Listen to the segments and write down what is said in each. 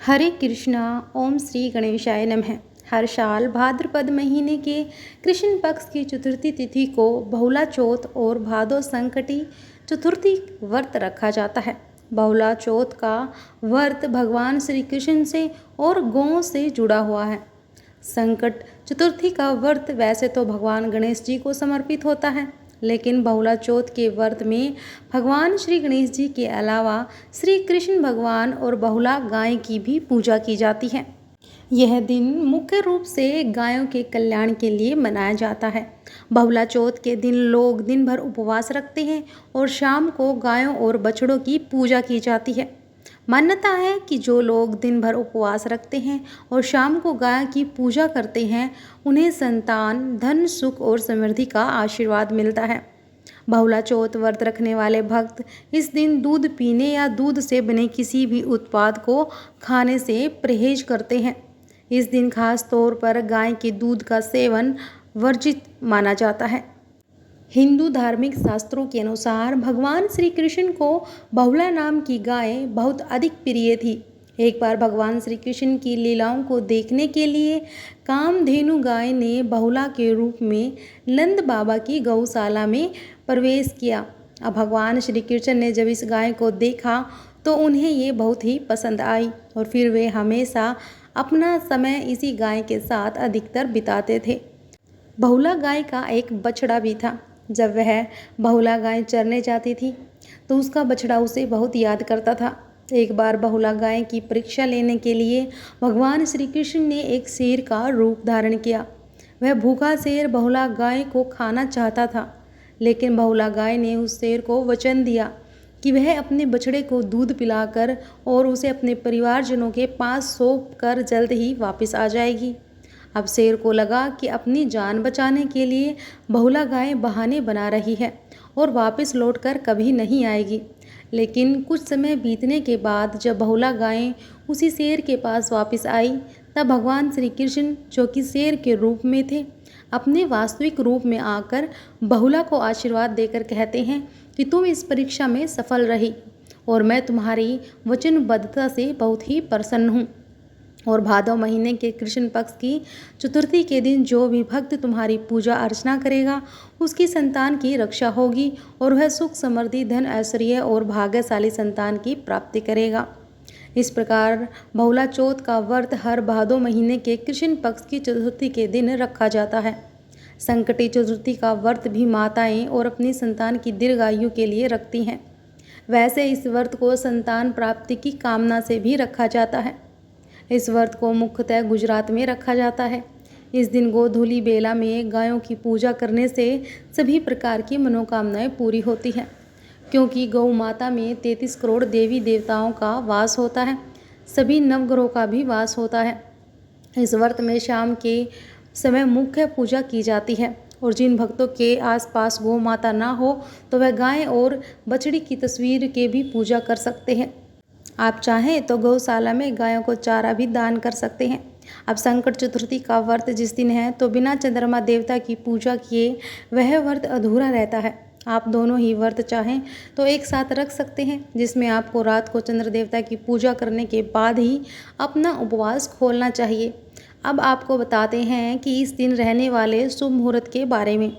हरे कृष्णा। ओम श्री गणेशाय नमः। हर साल भाद्रपद महीने के कृष्ण पक्ष की चतुर्थी तिथि को बहुला चौथ और भादो संकटी चतुर्थी व्रत रखा जाता है। बहुला चौथ का व्रत भगवान श्री कृष्ण से और गौ से जुड़ा हुआ है। संकट चतुर्थी का व्रत वैसे तो भगवान गणेश जी को समर्पित होता है, लेकिन बहुला चौथ के व्रत में भगवान श्री गणेश जी के अलावा श्री कृष्ण भगवान और बहुला गाय की भी पूजा की जाती है। यह दिन मुख्य रूप से गायों के कल्याण के लिए मनाया जाता है। बहुला चौथ के दिन लोग दिन भर उपवास रखते हैं और शाम को गायों और बछड़ों की पूजा की जाती है। मान्यता है कि जो लोग दिन भर उपवास रखते हैं और शाम को गाय की पूजा करते हैं, उन्हें संतान, धन, सुख और समृद्धि का आशीर्वाद मिलता है। बहुला चौथ व्रत रखने वाले भक्त इस दिन दूध पीने या दूध से बने किसी भी उत्पाद को खाने से परहेज करते हैं। इस दिन खास तौर पर गाय के दूध का सेवन वर्जित माना जाता है। हिंदू धार्मिक शास्त्रों के अनुसार भगवान श्री कृष्ण को बहुला नाम की गाय बहुत अधिक प्रिय थी। एक बार भगवान श्री कृष्ण की लीलाओं को देखने के लिए कामधेनु गाय ने बहुला के रूप में नंद बाबा की गौशाला में प्रवेश किया। अब भगवान श्री कृष्ण ने जब इस गाय को देखा तो उन्हें ये बहुत ही पसंद आई और फिर वे हमेशा अपना समय इसी गाय के साथ अधिकतर बिताते थे। बहुला गाय का एक बछड़ा भी था। जब वह बहुला गाय चरने जाती थी तो उसका बछड़ा उसे बहुत याद करता था। एक बार बहुला गाय की परीक्षा लेने के लिए भगवान श्री कृष्ण ने एक शेर का रूप धारण किया। वह भूखा शेर बहुला गाय को खाना चाहता था, लेकिन बहुला गाय ने उस शेर को वचन दिया कि वह अपने बछड़े को दूध पिलाकर और उसे अपने परिवारजनों के पास सौंप कर जल्द ही वापस आ जाएगी। अब शेर को लगा कि अपनी जान बचाने के लिए बहुला गाय बहाने बना रही है और वापस लौटकर कभी नहीं आएगी। लेकिन कुछ समय बीतने के बाद जब बहुला गाय उसी शेर के पास वापस आई, तब भगवान श्री कृष्ण, जो कि शेर के रूप में थे, अपने वास्तविक रूप में आकर बहुला को आशीर्वाद देकर कहते हैं कि तुम इस परीक्षा में सफल रही और मैं तुम्हारी वचनबद्धता से बहुत ही प्रसन्न हूँ। और भादव महीने के कृष्ण पक्ष की चतुर्थी के दिन जो भी भक्त तुम्हारी पूजा अर्चना करेगा, उसकी संतान की रक्षा होगी और वह सुख, समृद्धि, धन, ऐश्वर्य और भाग्यशाली संतान की प्राप्ति करेगा। इस प्रकार बहुला चौथ का व्रत हर भादव महीने के कृष्ण पक्ष की चतुर्थी के दिन रखा जाता है। संकटी चतुर्थी का व्रत भी माताएं और अपनी संतान की दीर्घायु के लिए रखती हैं। वैसे इस व्रत को संतान प्राप्ति की कामना से भी रखा जाता है। इस व्रत को मुख्यतः गुजरात में रखा जाता है। इस दिन गोधूली बेला में गायों की पूजा करने से सभी प्रकार की मनोकामनाएं पूरी होती हैं, क्योंकि गौ माता में 33 करोड़ देवी देवताओं का वास होता है। सभी नवग्रहों का भी वास होता है। इस व्रत में शाम के समय मुख्य पूजा की जाती है और जिन भक्तों के आसपास गौ माता ना हो तो वह गाय और बछड़ी की तस्वीर के भी पूजा कर सकते हैं। आप चाहें तो गौशाला में गायों को चारा भी दान कर सकते हैं। अब संकट चतुर्थी का व्रत जिस दिन है तो बिना चंद्रमा देवता की पूजा किए वह व्रत अधूरा रहता है। आप दोनों ही व्रत चाहें तो एक साथ रख सकते हैं, जिसमें आपको रात को चंद्र देवता की पूजा करने के बाद ही अपना उपवास खोलना चाहिए। अब आपको बताते हैं कि इस दिन रहने वाले शुभ मुहूर्त के बारे में।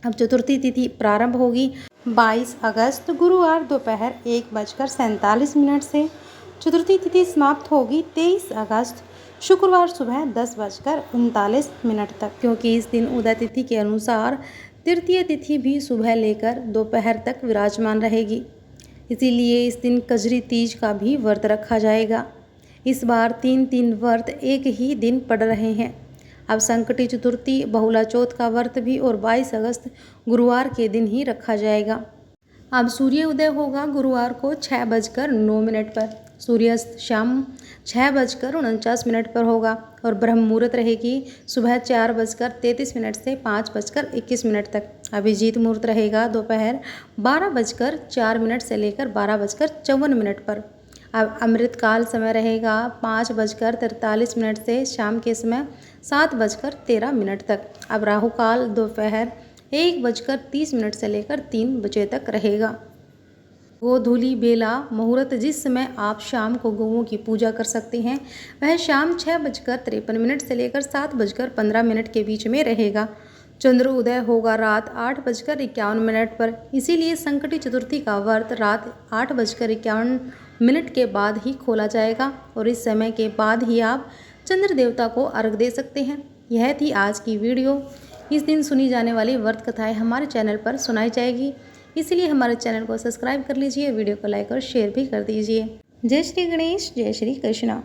अब चतुर्थी तिथि प्रारंभ होगी 22 अगस्त गुरुवार दोपहर 1:47 से। चतुर्थी तिथि समाप्त होगी 23 अगस्त शुक्रवार सुबह 10:39 तक, क्योंकि इस दिन उदय तिथि के अनुसार तृतीय तिथि भी सुबह लेकर दोपहर तक विराजमान रहेगी। इसीलिए इस दिन कजरी तीज का भी व्रत रखा जाएगा। इस बार 3 व्रत एक ही दिन पड़ रहे हैं। अब संकटी चतुर्थी, बहुला चौथ का व्रत भी और 22 अगस्त गुरुवार के दिन ही रखा जाएगा। अब सूर्य उदय होगा गुरुवार को 6:09 पर। सूर्यास्त शाम 6:49 पर होगा और ब्रह्म मुहूर्त रहेगी सुबह 4:33 से 5:21 तक। अभिजीत मुहूर्त रहेगा दोपहर 12:04 से लेकर 12:54 पर। अब अमृतकाल समय रहेगा 5:43 से शाम के समय 7:13 तक। अब राहु काल दोपहर 1:30 से लेकर 3 बजे तक रहेगा। गोधूलि बेला मुहूर्त, जिस समय आप शाम को गौओं की पूजा कर सकते हैं, वह शाम 6:53 से लेकर 7:15 के बीच में रहेगा। चंद्रोदय होगा रात 8:51 पर, इसीलिए संकटी चतुर्थी का व्रत रात 8:51 के बाद ही खोला जाएगा और इस समय के बाद ही आप चंद्र देवता को अर्घ दे सकते हैं। यह थी आज की वीडियो। इस दिन सुनी जाने वाली व्रत कथाएं हमारे चैनल पर सुनाई जाएगी, इसलिए हमारे चैनल को सब्सक्राइब कर लीजिए, वीडियो को लाइक और शेयर भी कर दीजिए। जय श्री गणेश, जय श्री कृष्णा।